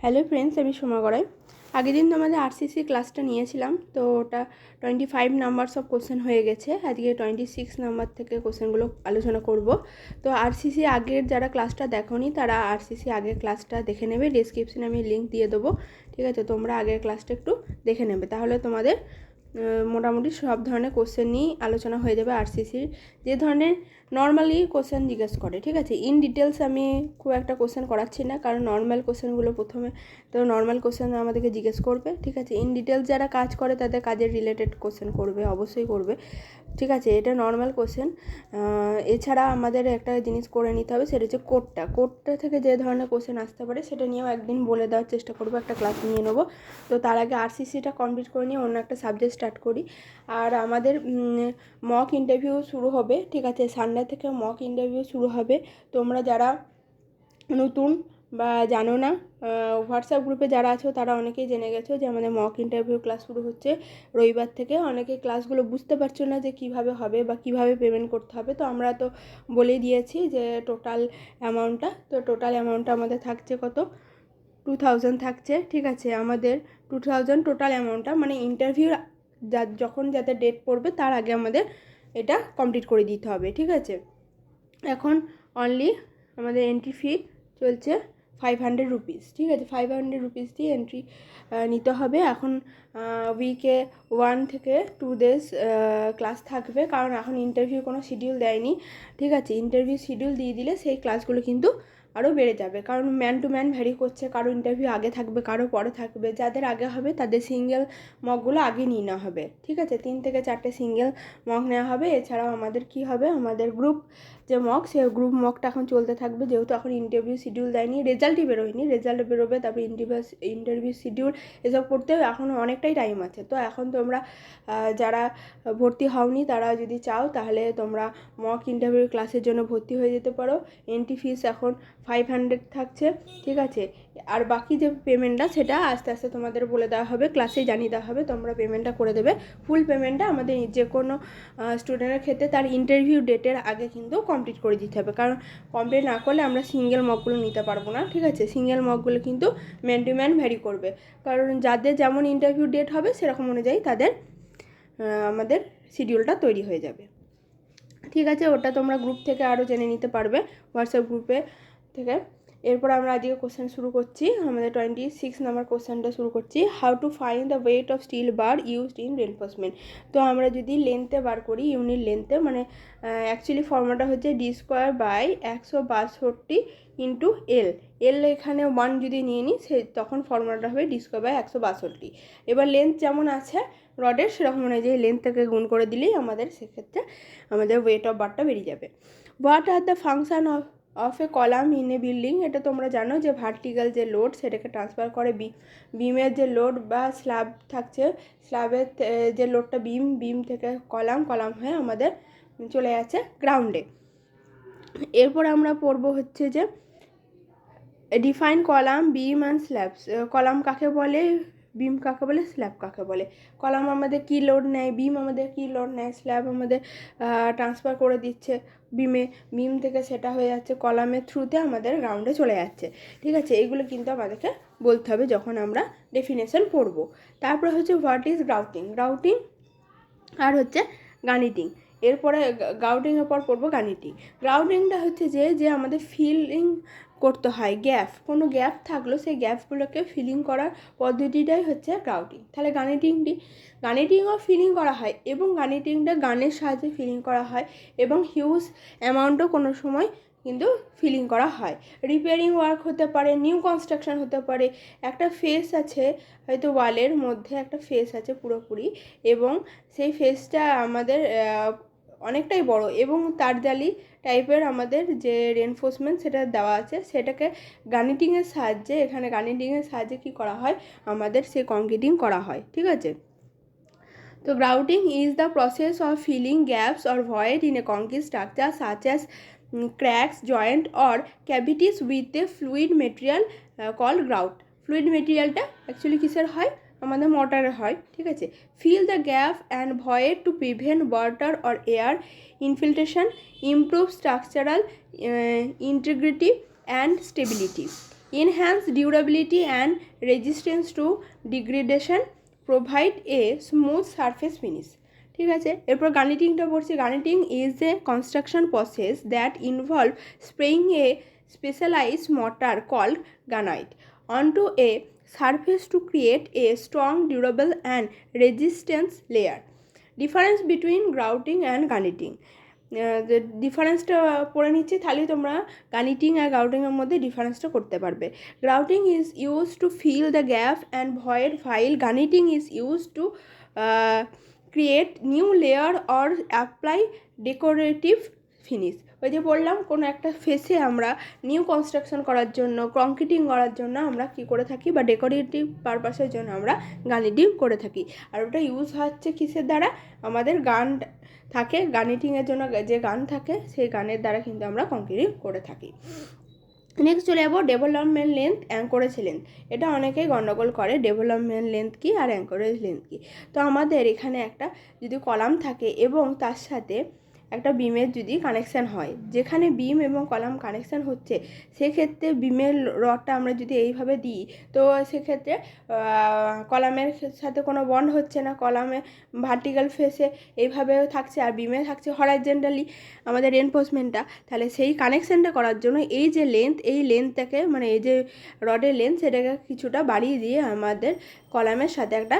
Hello friends, আমি সোমা গড়াই। আগের দিন তোমাদের আরসিসি ক্লাসটা নিয়েছিলাম, তো ওটা 25 নাম্বারস অফ কোশ্চেন হয়ে গেছে। আজকে 26 নাম্বার থেকে কোশ্চেনগুলো আলোচনা করব। তো আরসিসি আগের যারা ক্লাসটা দেখোনি তারা আরসিসি আগের ক্লাসটা দেখে নেবে। ডেসক্রিপশনে আমি লিঙ্ক দিয়ে দেবো, ঠিক আছে? তোমরা আগের ক্লাসটা একটু দেখে নেবে, তাহলে তোমাদের মোটামুটি সব ধরনের কোশ্চেন নিয়েই আলোচনা হয়ে যাবে। আরসিসির যে ধরনের নর্মালি কোশ্চেন জিজ্ঞেস করে, ঠিক আছে? ইন ডিটেলস আমি খুব একটা কোশ্চেন করাচ্ছি না, কারণ নর্মাল কোশ্চেনগুলো প্রথমে তো নর্মাল কোশ্চেন আমাদেরকে জিজ্ঞেস করবে, ঠিক আছে? ইন ডিটেলস যারা কাজ করে তাদের কাজের রিলেটেড কোশ্চেন করবে, অবশ্যই করবে, ঠিক আছে? এটা নর্মাল কোশ্চেন। এছাড়া আমাদের একটা জিনিস করে নিতে হবে, সেটা হচ্ছে কোডটা থেকে যে ধরনের কোশ্চেন আসতে পারে সেটা নিয়েও একদিন বলে দেওয়ার চেষ্টা করবো, একটা ক্লাস নিয়ে নেবো। তো তার আগে আরসিসিটা কমপ্লিট করে নিয়ে অন্য একটা সাবজেক্ট স্টার্ট করি। আর আমাদের মক ইন্টারভিউ শুরু হবে, ঠিক আছে? সানডে থেকে মক ইন্টারভিউ শুরু হবে। তোমরা যারা নতুন বা জানো না, হোয়াটসঅ্যাপ গ্রুপে যারা আছো তারা অনেকেই জেনে গেছো যে আমাদের মক ইন্টারভিউ ক্লাস শুরু হচ্ছে রবিবার থেকে। অনেকে ক্লাসগুলো বুঝতে পারছো না যে কিভাবে হবে বা কিভাবে পেমেন্ট করতে হবে, তো আমরা তো বলেই দিয়েছি যে টোটাল অ্যামাউন্টটা আমাদের থাকছে কত, 2000 থাকছে, ঠিক আছে? আমাদের 2000 টোটাল অ্যামাউন্টটা, মানে ইন্টারভিউ যখন যাতে ডেট পড়বে তার আগে আমাদের এটা কমপ্লিট করে দিতে হবে, ঠিক আছে? এখন অনলি আমাদের এন্ট্রি ফি চলছে 500 রুপিস, ঠিক আছে? 500 রুপিস দিয়ে এন্ট্রি নিতে হবে। এখন উইকে 1 থেকে 2 ডেজ ক্লাস থাকবে, কারণ এখন ইন্টারভিউ কোনো শিডিউল দেয়নি, ঠিক আছে? ইন্টারভিউ শিডিউল দিয়ে দিলে সেই ক্লাসগুলো কিন্তু আরও বেড়ে যাবে, কারণ ম্যান টু ম্যান ভ্যারি করছে। কারো ইন্টারভিউ আগে থাকবে, কারো পরে থাকবে। যাদের আগে হবে তাদের সিঙ্গেল মকগুলো আগে নিয়ে নেওয়া হবে, ঠিক আছে? 3 থেকে 4টে সিঙ্গেল মক নেওয়া হবে। এছাড়াও আমাদের কি হবে, আমাদের গ্রুপ যে মক, সে গ্রুপ মকটা এখন চলতে থাকবে, যেহেতু এখন ইন্টারভিউ শিডিউল দেয়নি, রেজাল্টই বেরোয়নি। রেজাল্ট বেরোবে, তারপরে ইন্টারভিউ শিডিউল এসব করতেও এখন অনেকটাই টাইম আছে। তো এখন তোমরা যারা ভর্তি হওনি তারা যদি চাও তাহলে তোমরা মক ইন্টারভিউ ক্লাসের জন্য ভর্তি হয়ে যেতে পারো। এন্ট্রি ফিস এখন 500 থাকছে, ঠিক আছে? আর বাকি যে পেমেন্টটা সেটা আস্তে আস্তে তোমাদের বলে দেওয়া হবে, ক্লাসে জানিয়ে দেওয়া হবে, তোমরা পেমেন্টটা করে দেবে। ফুল পেমেন্টটা আমাদের যে কোনো স্টুডেন্টের ক্ষেত্রে তার ইন্টারভিউ ডেটের আগে কিন্তু কমপ্লিট করে দিতে হবে, কারণ কমপ্লিট না করলে আমরা সিঙ্গেল মকগুলো নিতে পারবো না, ঠিক আছে? সিঙ্গেল মকগুলো কিন্তু ম্যান টু ম্যান ভ্যারি করবে, কারণ যাদের যেমন ইন্টারভিউ ডেট হবে সেরকম অনুযায়ী তাদের আমাদের শিডিউলটা তৈরি হয়ে যাবে, ঠিক আছে? ওটা তোমরা গ্রুপ থেকে আরও জেনে নিতে পারবে, হোয়াটসঅ্যাপ গ্রুপে থেকে। এরপর আমরা আজকে কোশ্চেন শুরু করছি, আমাদের 26 নাম্বার কোশ্চেনটা শুরু করছি। How to find the weight of steel bar used in reinforcement. তো আমরা যদি লেন্থে বার করি, ইউনিট লেন্থে, মানে অ্যাকচুয়ালি ফর্মুলাটা হচ্ছে d²/162 ইন্টু এল এখানে 1 যদি নিয়ে নিই তখন ফর্মুলাটা হবে d²/162। এবার লেন্থ যেমন আছে রডের সেরকম অনুযায়ী লেন্থটাকে গুণ করে দিলেই আমাদের সেক্ষেত্রে আমাদের ওয়েট অফ বারটা বেরিয়ে যাবে। What are the function of A column in a building. এটা তোমরা জানো যে ভার্টিক্যাল যে লোড সেটাকে ট্রান্সফার করে বিমের যে লোড বা স্ল্যাব থাকছে, স্ল্যাবের যে লোডটা বিম থেকে কলাম হয়ে আমাদের চলে যাচ্ছে গ্রাউন্ডে। এরপর আমরা পড়বো হচ্ছে যে define column, beam and slabs. Column কাকে বলে, বিম কাকে বলে, স্ল্যাব কাকে বলে? কলাম আমাদের কী লোড নেয়, বিম আমাদের কী লোড নেয়, স্ল্যাব আমাদের ট্রান্সফার করে দিচ্ছে বিম থেকে, সেটা হয়ে যাচ্ছে কলামের থ্রুতে আমাদের গ্রাউন্ডে চলে যাচ্ছে, ঠিক আছে? এইগুলো কিন্তু আমাদেরকে বলতে হবে যখন আমরা ডেফিনেশন পড়বো। তারপরে হচ্ছে হোয়াট ইজ গ্রাউটিং আর হচ্ছে গানিটিং। এরপরে গ্রাউটিংয়ের পর পড়বো গানিটিং। গ্রাউটিংটা হচ্ছে যে আমাদের ফিলিং করতে হয়, কোনো গ্যাপ থাকলো সেই গ্যাপগুলোকে ফিলিং করার পদ্ধতিটাই হচ্ছে গ্রাউটিং। তাহলে গানিটিংও ফিলিং করা হয়, এবং গানিটিংটা গানের সাহায্যে ফিলিং করা হয়, এবং হিউজ অ্যামাউন্টও কোনো সময় কিন্তু ফিলিং করা হয়। রিপেয়ারিং ওয়ার্ক হতে পারে, নিউ কনস্ট্রাকশন হতে পারে। একটা ফেস আছে, হয়তো ওয়ালের মধ্যে একটা ফেস আছে পুরোপুরি, এবং সেই ফেসটা আমাদের অনেকটাই বড় এবং তারজালি টাইপের আমাদের যে রেনফোর্সমেন্ট সেটা দেওয়া আছে, সেটাকে গানিটিংয়ের সাহায্যে কী করা হয়, আমাদের সে কংক্রিটিং করা হয়, ঠিক আছে? তো grouting is the process of filling gaps or void in a concrete structure such as cracks, joint or cavities with a fluid material called grout. Fluid মেটেরিয়ালটা অ্যাকচুয়ালি কিসের হয়, আমাদের মর্টারের হয়, ঠিক আছে? Fill the gap and void to prevent water or air infiltration, improve structural integrity and stability. enhance durability and resistance to degradation, provide a smooth surface finish. ঠিক আছে, এরপর গার্নিটিংটা পড়ছি। Guniting is a construction process that involve spraying a specialized mortar called granite onto a surface to create a strong, durable and resistant layer. Difference between grouting and garniting. ডিফারেন্সটা পড়ে নিচ্ছি, তাহলে তোমরা গার্নিটিং আর গ্রাউটিংয়ের মধ্যে ডিফারেন্সটা করতে পারবে। Grouting is use to fill the gap and void, while guniting is use to create new layer or apply decorative finish. ওই যে বললাম, কোনো একটা ফেসে আমরা নিউ কনস্ট্রাকশন করার জন্য, কংক্রিটিং করার জন্য আমরা কি করে থাকি, বা ডেকোরেটিভ পারপাসের জন্য আমরা গার্নিটিং করে থাকি। আর ওটা ইউজ হচ্ছে কিসের দ্বারা, আমাদের গান থাকে, গার্নিটিংয়ের জন্য যে গান থাকে সেই গানের দ্বারা কিন্তু আমরা কংক্রিটিং করে থাকি। নেক্সট চলে যাবো ডেভেলপমেন্ট লেন্থ, অ্যাঙ্করেজ লেন্থ। এটা অনেকেই গণ্ডগোল করে, ডেভেলপমেন্ট লেন্থ কী আর অ্যাঙ্করেজ লেন্থ কী। তো আমাদের এখানে একটা যদি কলাম থাকে এবং তার সাথে একটা বিমের যদি কানেকশান হয়, যেখানে বিম এবং কলাম কানেকশান হচ্ছে সেক্ষেত্রে বিমের রডটা আমরা যদি এইভাবে দিই, তো সেক্ষেত্রে কলামের সাথে কোনো বন্ড হচ্ছে না, কলামে ভার্টিক্যাল ফেসে এইভাবেও থাকছে আর বিমে থাকছে হরাইজন্টালি আমাদের রেনফোর্সমেন্টটা। তাহলে সেই কানেকশানটা করার জন্য এই যে লেন্থ, এই লেন্থটাকে মানে এই যে রডের লেন্থ, সেটাকে কিছুটা বাড়িয়ে দিয়ে আমাদের কলামের সাথে একটা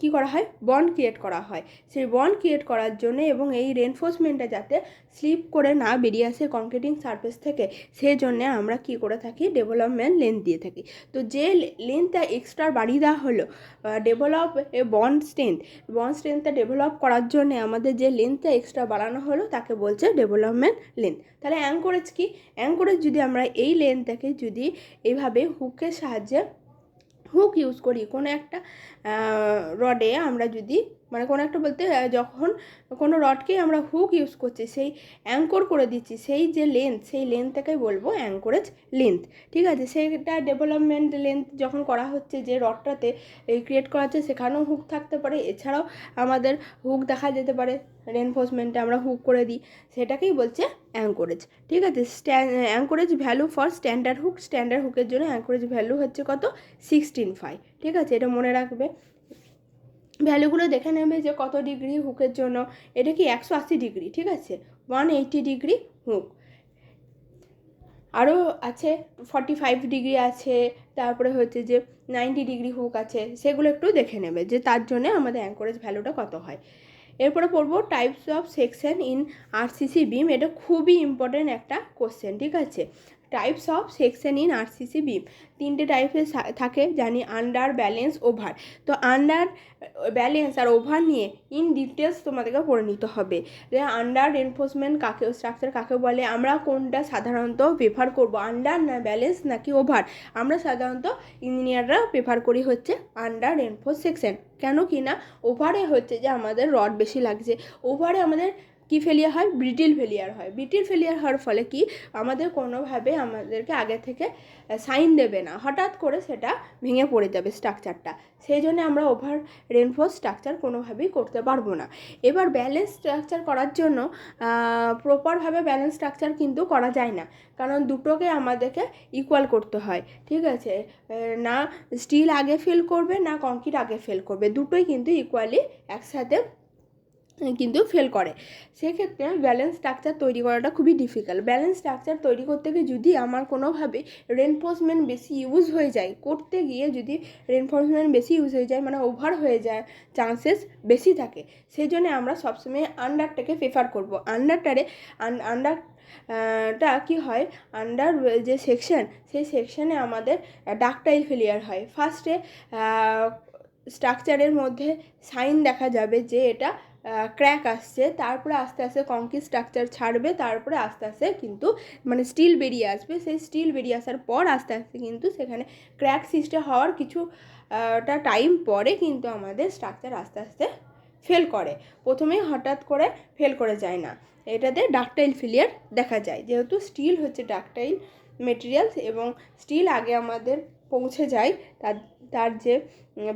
কী করা হয়, বন্ড ক্রিয়েট করা হয়। সেই বন্ড ক্রিয়েট করার জন্য এবং এই রেনফোর্সমেন্টটা যাতে স্লিপ করে না বেরিয়ে আসে কংক্রিটিং সারফেস থেকে, সেই জন্যে আমরা কি করে থাকি, ডেভেলপমেন্ট লেন্থ দিয়ে থাকি। তো যে লেন্থটা এক্সট্রা বাড়িয়ে দেওয়া হলো, ডেভেলপ এ বন্ড স্ট্রেংথটা ডেভেলপ করার জন্য আমাদের যে লেন্থটা এক্সট্রা বাড়ানো হলো তাকে বলছে ডেভেলপমেন্ট লেন্থ। তাহলে অ্যাঙ্করেজ কি, অ্যাঙ্করেজ যদি আমরা এই লেন্থটাকে যদি এইভাবে হুকের সাহায্যে হুক ইউজ করি, কোনো একটা রডে আমরা যদি, মানে কোনো একটা বলতে যখন কোনো রডকে আমরা হুক ইউজ করছি, সেই অ্যাঙ্কর করে দিচ্ছি, সেই যে লেন্থ, সেই লেন্থটাকে বলবো অ্যাঙ্করেজ লেন্থ। ঠিক আছে, সেইটা ডেভেলপমেন্ট লেন্থ যখন করা হচ্ছে, যে রডটাতে ক্রিয়েট করা হচ্ছে সেখানেও হুক থাকতে পারে, এছাড়াও আমাদের হুক দেখা যেতে পারে, রেনফোর্সমেন্টে আমরা হুক করে দিই, সেটাকেই বলছে অ্যাঙ্করেজ। ঠিক আছে, anchorage value for standard hook, standard হুকের জন্য অ্যাঙ্করেজ ভ্যালু হচ্ছে কত, 16.5। ঠিক আছে, এটা মনে রাখবে। ভ্যালুগুলো দেখে নেবে যে কত ডিগ্রি হুকের জন্য, এটা কি 180 ডিগ্রি, ঠিক আছে, 180 ডিগ্রি হুক। আরও আছে 45 ডিগ্রি আছে, তারপরে হচ্ছে যে 90 ডিগ্রি হুক আছে, সেগুলো একটু দেখে নেবে যে তার জন্যে আমাদের অ্যাঙ্করেজ ভ্যালুটা কত হয়। এরপরে পড়বো types of section in RCC beam. এটা খুবই ইম্পর্টেন্ট একটা কোশ্চেন। ঠিক আছে, types of section in RCC beam, তিনটে টাইপের থাকে জানি, আন্ডার, ব্যালেন্স, ওভার। তো আন্ডার, ব্যালেন্স আর ওভার নিয়ে ইন ডিটেলস তোমাদেরকে পড়ে নিতে হবে, যে আন্ডার রেনফোর্সমেন্ট কাকে, স্ট্রাকচার কাকে বলে, আমরা কোনটা সাধারণত প্রেফার করব, আন্ডার না ব্যালেন্স নাকি ওভার। আমরা সাধারণত ইঞ্জিনিয়াররা প্রেফার করি হচ্ছে আন্ডার রেনফোর্স সেকশন। কেন কি না, ওভারে হচ্ছে যে আমাদের রড বেশি লাগছে, ওভারে আমাদের কি ফেলিয়ার হয়, ব্রিটিল ফেলিয়ার হয়। ব্রিটিল ফেলিয়ার হওয়ার ফলে কি, আমাদের কোনোভাবে আমাদেরকে আগে থেকে সাইন দেবে না, হঠাৎ করে সেটা ভেঙে পড়ে যাবে স্ট্রাকচারটা, সেই জন্য আমরা ওভার রেনফোর্স স্ট্রাকচার কোনোভাবেই করতে পারবো না। এবার ব্যালেন্স স্ট্রাকচার করার জন্য প্রপারভাবে ব্যালেন্স স্ট্রাকচার কিন্তু করা যায় না, কারণ দুটোকে আমাদেরকে ইকুয়াল করতে হয়। ঠিক আছে, না স্টিল আগে ফেল করবে না কংক্রিট আগে ফেল করবে, দুটোই কিন্তু ইকুয়ালি একসাথে কিন্তু ফেল করে। সেক্ষেত্রে ব্যালেন্স স্ট্রাকচার তৈরি করাটা খুবই ডিফিকাল্ট। ব্যালেন্স স্ট্রাকচার তৈরি করতে গিয়ে যদি আমার কোনোভাবে রেনফোর্সমেন্ট বেশি ইউজ হয়ে যায়, করতে গিয়ে যদি রেনফোর্সমেন্ট বেশি ইউজ হয়ে যায়, মানে ওভার হয়ে যায়, চান্সেস বেশি থাকে, সেই জন্য আমরা সবসময় আন্ডারটাকে প্রেফার করব। আন্ডারটা কি হয়, আন্ডার যে সেকশন, সেই সেকশনে আমাদের ডাকটাইল ফেলিয়ার হয়। ফার্স্টে স্ট্রাকচারের মধ্যে সাইন দেখা যাবে যে এটা ক্র্যাক আসছে, তারপরে আস্তে আস্তে কংক্রিট স্ট্রাকচার ছাড়বে, তারপরে আস্তে আস্তে কিন্তু মানে স্টিল বেরিয়ে আসবে। সেই স্টিল বেরিয়ে আসার পর আস্তে আস্তে কিন্তু সেখানে ক্র্যাক সৃষ্টি হওয়ার কিছুটা টাইম পরে কিন্তু আমাদের স্ট্রাকচার আস্তে আস্তে ফেল করে, প্রথমেই হঠাৎ করে ফেল করে যায় না। এটাতে ডাকটাইল ফেলিয়ার দেখা যায়, যেহেতু স্টিল হচ্ছে ডাকটাইল মেটেরিয়ালস এবং স্টিল আগে আমাদের পৌঁছে যায়, তার যে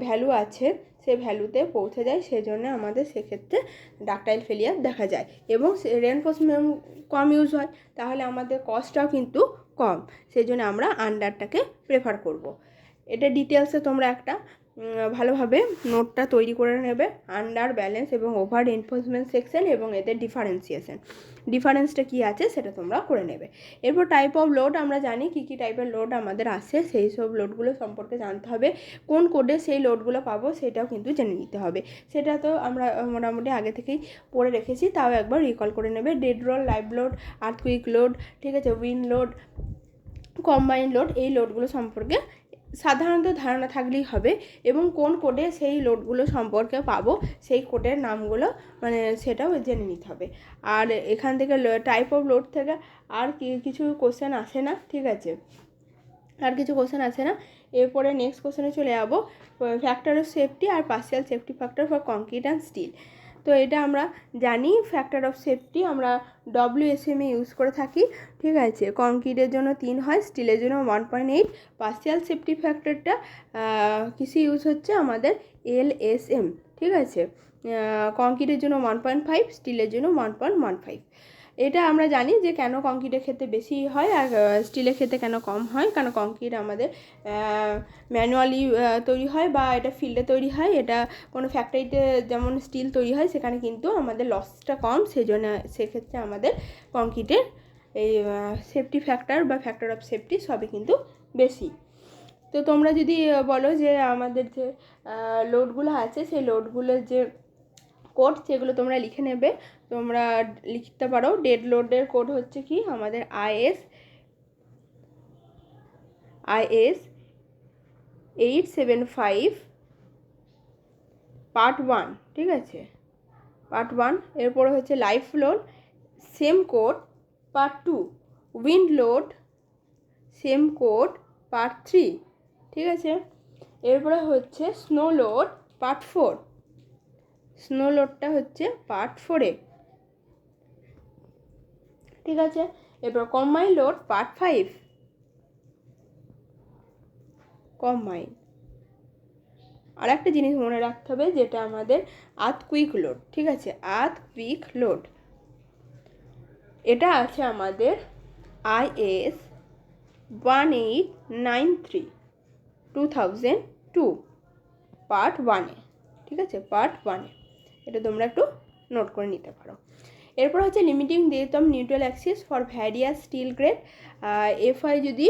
ভ্যালু আছে সে ভ্যালুতে পৌঁছে যায়, সেজন্য আমাদের সেক্ষেত্রে ডাকটাইল ফেলিয়ার দেখা যায়। এবং রেনফোর্সমেন্ট কম ইউজ হয়, তাহলে আমাদের কস্টটাও কিন্তু কম, সেই জন্য আমরা আন্ডারটাকে প্রেফার করব। এটা ডিটেলসে তোমরা একটা ভালোভাবে নোটটা তৈরি করে নেবে, আন্ডার, ব্যালেন্স এবং ওভার রেনফোর্সমেন্ট সেকশন এবং এদের ডিফারেন্সটা কী আছে সেটা তোমরা করে নেবে। এরপর টাইপ অফ লোড, আমরা জানি কী কী টাইপের লোড আমাদের আসে, সেই সব লোডগুলো সম্পর্কে জানতে হবে। কোন কোডে সেই লোডগুলো পাবো সেটাও কিন্তু জেনে নিতে হবে। সেটা তো আমরা মোটামুটি আগে থেকেই পড়ে রেখেছি, তাও একবার রিকল করে নেবে। Dead load, live load, earthquake load, ঠিক আছে, উইন্ড লোড, কম্বাইন লোড, এই লোডগুলো সম্পর্কে সাধারণত ধারণা থাকলেই হবে। এবং কোন কোডে সেই লোডগুলো সম্পর্কে পাবো সেই কোডের নামগুলো মানে সেটাও জেনে নিতে হবে। আর এখান থেকে টাইপ অফ লোড থেকে আর কিছু কোশ্চেন আসে না, ঠিক আছে, আর কিছু কোশ্চেন আসে না। এরপরে নেক্সট কোশ্চেনে চলে যাবো, ফ্যাক্টর অফ সেফটি আর partial safety factor for concrete and steel. তো এটা আমরা জানি, ফ্যাক্টর অফ সেফটি আমরা WSM ইউজ করে থাকি, ঠিক আছে। কংক্রিটের জন্য 3 হয়, স্টিলের জন্য 1.8। পার্শিয়াল সেফটি ফ্যাক্টরটা কিসে ইউজ হচ্ছে, আমাদের LSM, ঠিক আছে। কংক্রিটের জন্য 1.5, স্টিলের জন্য 1.15। এটা আমরা জানি যে কেন কংক্রিটের ক্ষেত্রে বেশি হয় আর স্টিলের ক্ষেত্রে কেন কম হয়, কারণ কংক্রিট আমাদের ম্যানুয়ালি তৈরি হয় বা এটা ফিল্ডে তৈরি হয়। এটা কোনো ফ্যাক্টরিতে যেমন স্টিল তৈরি হয় সেখানে কিন্তু আমাদের লসটা কম, সেই জন্য সেক্ষেত্রে আমাদের কংক্রিটের এই সেফটি ফ্যাক্টর বা ফ্যাক্টর অফ সেফটি সবই কিন্তু বেশি। তো তোমরা যদি বলো যে আমাদের যে লোডগুলো আছে সেই লোডগুলোর যে কোড সেগুলো তোমরা লিখে নেবে, তোমরা লিখতে পারো। ডেড লোডের কোড হচ্ছে কি আমাদের IS 875 পার্ট 1, ঠিক আছে, পার্ট 1। এরপরে হচ্ছে life load, same code part 2। Wind load, same code part 3, ঠিক আছে। এরপরে হচ্ছে স্নো লোড পার্ট 4, স্নো লোডটা হচ্ছে পার্ট 4-এ, ঠিক আছে। এরপর কম্বাইন লোড পার্ট 5, কম্বাইন। আর একটা জিনিস মনে রাখতে হবে যেটা আমাদের আর্থকুইক লোড, ঠিক আছে, আর্থকুইক লোড, এটা আছে আমাদের IS 1893 2002 পার্ট 1-এ, ঠিক আছে, পার্ট 1-এ। এটা তোমরা একটু নোট করে নিতে পারো। এরপর হচ্ছে limiting depth of neutral axis for various steel grade. FI যদি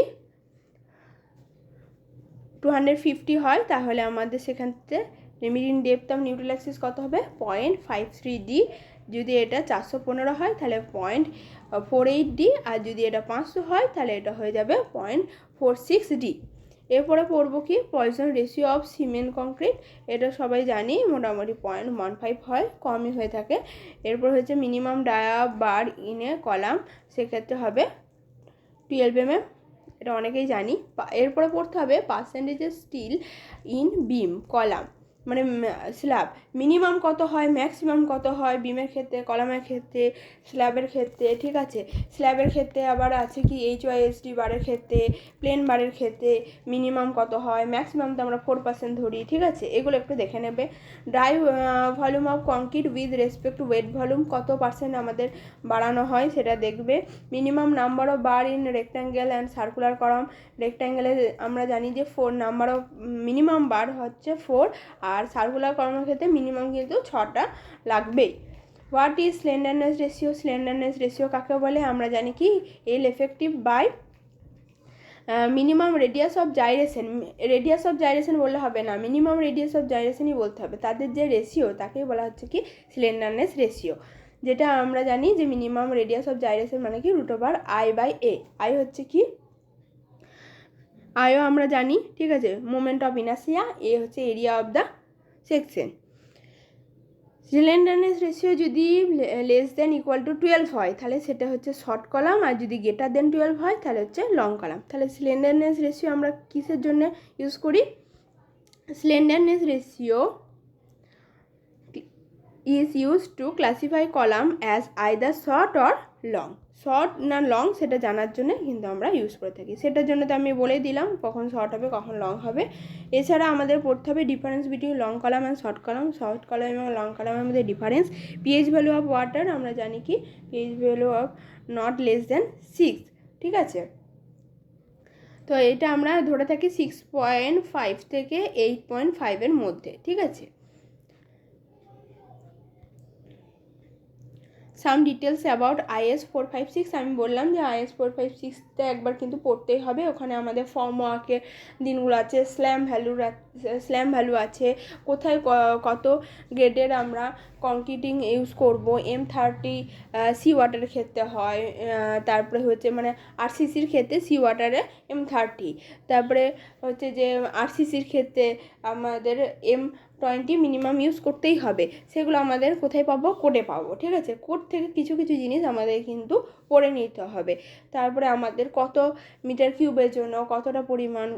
250 হয় তাহলে আমাদের সেখান থেকে limiting depth of neutral axis কত হবে, 0.53D। যদি এটা 415 হয় তাহলে 0.48D, আর যদি এটা 500 হয় তাহলে এটা হয়ে যাবে 0.46D। এরপরে পড়বো কি poison ratio of cement concrete, এটা সবাই জানি মোটামুটি 0.15 হয়, কমই হয়ে থাকে। এরপর হচ্ছে minimum dia bar in a column, সেক্ষেত্রে হবে 12 mm, এটা অনেকেই জানি। এরপরে পড়তে হবে পার্সেন্টেজের স্টিল ইন বিম কলাম, মানে স্ল্যাব মিনিমাম কত হয়, ম্যাক্সিমাম কত হয় বিমের ক্ষেত্রে, কলামের ক্ষেত্রে, স্ল্যাবের ক্ষেত্রে, ঠিক আছে। স্ল্যাবের ক্ষেত্রে আবার আছে কি HYSD বারের ক্ষেত্রে, প্লেন বারের ক্ষেত্রে মিনিমাম কত হয়, ম্যাক্সিমাম তো আমরা 4% ধরি, ঠিক আছে। এগুলো একটু দেখে নেবে। Dry volume of concrete with respect to wet volume কত পার্সেন্ট আমাদের বাড়ানো হয় সেটা দেখবে। Minimum number of bar in rectangle and circular column, রেক্ট্যাঙ্গেলে আমরা জানি যে 4 নাম্বার অফ মিনিমাম বার হচ্ছে 4, আর সার্কুলার কলামের ক্ষেত্রে মিনিমাম কিন্তু 6টা লাগবেই। What is slenderness ratio, slenderness ratio কাকে বলে, আমরা জানি কি L effective by minimum radius of gyration. Radius of gyration বললে হবে না, মিনিমাম রেডিয়াস অফ জাইরেশনই বলতে হবে। তাদের যে রেশিও তাকেই বলা হচ্ছে কি স্লেন্ডারনেস রেশিও, যেটা আমরা জানি যে মিনিমাম রেডিয়াস অফ জাইরেশন মানে কি √I/A। আই হচ্ছে কি আইও আমরা জানি, ঠিক আছে, মোমেন্ট অফ ইনার্সিয়া, এ হচ্ছে area of the section. Slenderness ratio যদি লেস দেন ইকুয়াল টু 12 হয় তাহলে সেটা হচ্ছে শর্ট কলাম, আর যদি গ্রেটার দেন 12 হয় তাহলে হচ্ছে লং কলাম। তাহলে স্লেন্ডারনেস রেশিও আমরা কিসের জন্য ইউজ করি, স্লেন্ডারনেস ratio is used to classify column as either short or long. Short না লং সেটা জানার জন্য কিন্তু আমরা ইউজ করে থাকি। সেটার জন্য তো আমি বলে দিলাম কখন শর্ট হবে কখন লং হবে। এছাড়া আমাদের পড়তে হবে difference between long column and short column. Short column এবং লং কলামের মধ্যে difference. PH value of water আমরা জানি কি pH value of not less than 6, ঠিক আছে। তো এটা আমরা ধরে থাকি 6.5 থেকে 8.5 মধ্যে, ঠিক আছে। সাম ডিটেলস অ্যাবাউট IS 456। আমি বললাম যে IS 456তে একবার কিন্তু পড়তেই হবে। ওখানে আমাদের ফর্ম ওয়ার্কের দিনগুলো আছে, স্ল্যাম ভ্যালু আছে, কোথায় কত গ্রেডের আমরা কংক্রিটিং ইউজ করব, M30 সি ওয়াটারের ক্ষেত্রে হয়, তারপরে হচ্ছে মানে RCCর ক্ষেত্রে সি ওয়াটারে M30, তারপরে হচ্ছে যে RCCর ক্ষেত্রে আমাদের M20 মিনিমাম ইউজ করতেই হবে। সেগুলো আমাদের কোথায় পাবো, কোডে পাবো, ঠিক আছে। কোড থেকে কিছু কিছু জিনিস আমাদের কিন্তু পড়ে নিতে হবে। তারপরে আমাদের কত মিটার কিউবের জন্য কতটা পরিমাণ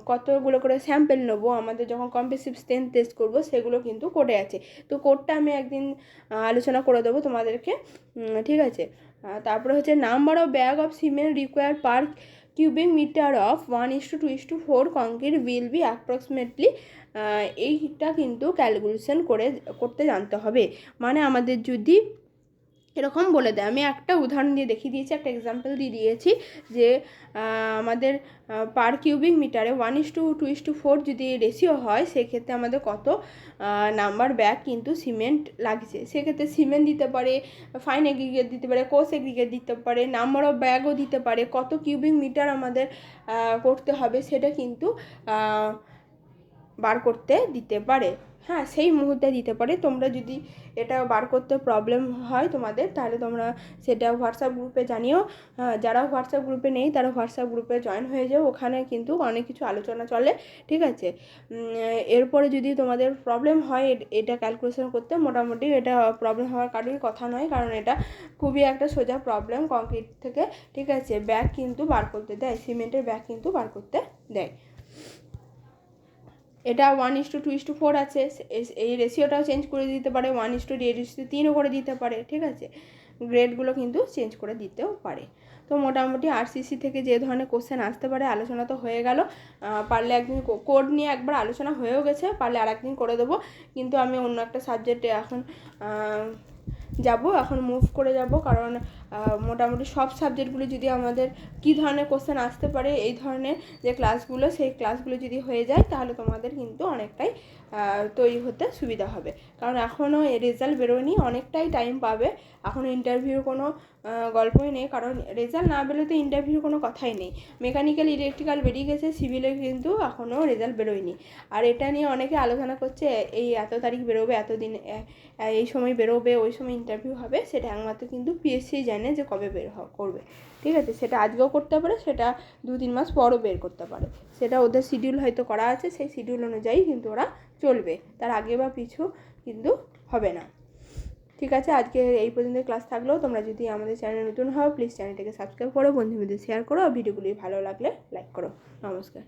কতগুলো করে স্যাম্পেল নেবো, আমাদের যখন কম্প্রেসিভ স্ট্রেন্থ টেস্ট করবো সেগুলো কিন্তু কোডে আছে। তো কোডটা আমি একদিন আলোচনা করে দেবো তোমাদেরকে, ঠিক আছে। তারপরে হচ্ছে number of bag of cement require per cubic metre of 1:2:4 concrete will be approximately. এইটা কিন্তু ক্যালকুলেশন করতে জানতে হবে। মানে আমাদের যদি এরকম বলে দেয়, আমি একটা উদাহরণ দিয়ে দেখিয়ে দিয়েছি, একটা এক্সাম্পল দিয়ে দিয়েছি যে আমাদের পার কিউবিক মিটারে 1:2:4 যদি রেশিও হয় সেক্ষেত্রে আমাদের কত নাম্বার ব্যাগ কিন্তু সিমেন্ট লাগছে। সেক্ষেত্রে সিমেন্ট দিতে পারে, ফাইন এগ্রিগেট দিতে পারে, কোর্স এগ্রিগেট দিতে পারে, নাম্বার অফ ব্যাগও দিতে পারে, কত কিউবিক মিটার আমাদের করতে হবে সেটা কিন্তু বার করতে দিতে পারে। হ্যাঁ, সেই মুহূর্তে দিতে পারে। তোমরা যদি এটা বার করতে প্রবলেম হয় তোমাদের, তাহলে তোমরা সেটা হোয়াটসঅ্যাপ গ্রুপে জানিও। যারা হোয়াটসঅ্যাপ গ্রুপে নেই তারা হোয়াটসঅ্যাপ গ্রুপে জয়েন হয়ে যাও, ওখানে কিন্তু অনেক কিছু আলোচনা চলে, ঠিক আছে। এরপরে যদি তোমাদের প্রবলেম হয় এটা ক্যালকুলেশন করতে, মোটামুটি এটা প্রবলেম হওয়ার কারোরই কথা নয়, কারণ এটা খুবই একটা সোজা প্রবলেম কংক্রিট থেকে, ঠিক আছে। ব্যাগ কিন্তু বার করতে দেয়, সিমেন্টের ব্যাগ কিন্তু বার করতে দেয়। এটা 1:2:4 আছে, এই রেশিওটাও চেঞ্জ করে দিতে পারে, 1:3 করে দিতে পারে, ঠিক আছে। গ্রেডগুলো কিন্তু চেঞ্জ করে দিতেও পারে। তো মোটামুটি RCC থেকে যে ধরনের কোশ্চেন আসতে পারে আলোচনা তো হয়ে গেল। পারলে একদিন কোড নিয়ে একবার আলোচনা হয়েও গেছে, পারলে আর একদিন করে দেবো। কিন্তু আমি অন্য একটা সাবজেক্টে এখন এখন মুভ করে যাব, কারণ মোটামুটি সব সাবজেক্টগুলো যদি আমাদের কী ধরনের কোশ্চেন আসতে পারে এই ধরনের যে ক্লাসগুলো, সেই ক্লাসগুলো যদি হয়ে যায় তাহলে তোমাদের কিন্তু অনেকটাই তৈরি হতে সুবিধা হবে। কারণ এখনও রেজাল্ট বেরোয়নি, অনেকটাই টাইম পাবে। এখনও ইন্টারভিউর কোনো গল্পই নেই, কারণ রেজাল্ট না বেরোতে ইন্টারভিউর কোনো কথাই নেই। মেকানিক্যাল ইলেকট্রিক্যাল বেরিয়ে গেছে, সিভিলে কিন্তু এখনও রেজাল্ট বেরোয়নি। আর এটা নিয়ে অনেকে আলোচনা করছে এই এত তারিখ বেরোবে, এত দিন এই সময় বেরোবে, ওই সময় ইন্টারভিউ হবে। সেটা একমাত্র কিন্তু পিএসসি জানে যে কবে করবে, ঠিক আছে। সেটা আজকেও করতে পারে, সেটা 2-3 মাস পরও বের করতে পারে। সেটা ওদের শিডিউল হয়তো করা আছে, সেই শিডিউল অনুযায়ী কিন্তু ওরা চলবে, তার আগে বা পিছু কিন্তু হবে না, ঠিক আছে। আজকে এই পর্যন্ত ক্লাস থাকলো। তোমরা যদি আমাদের চ্যানেলে নতুন হও প্লিজ চ্যানেলটাকে সাবস্ক্রাইব করো, বন্ধুদের শেয়ার করো, ভিডিওগুলি ভালো লাগলে লাইক করো। নমস্কার।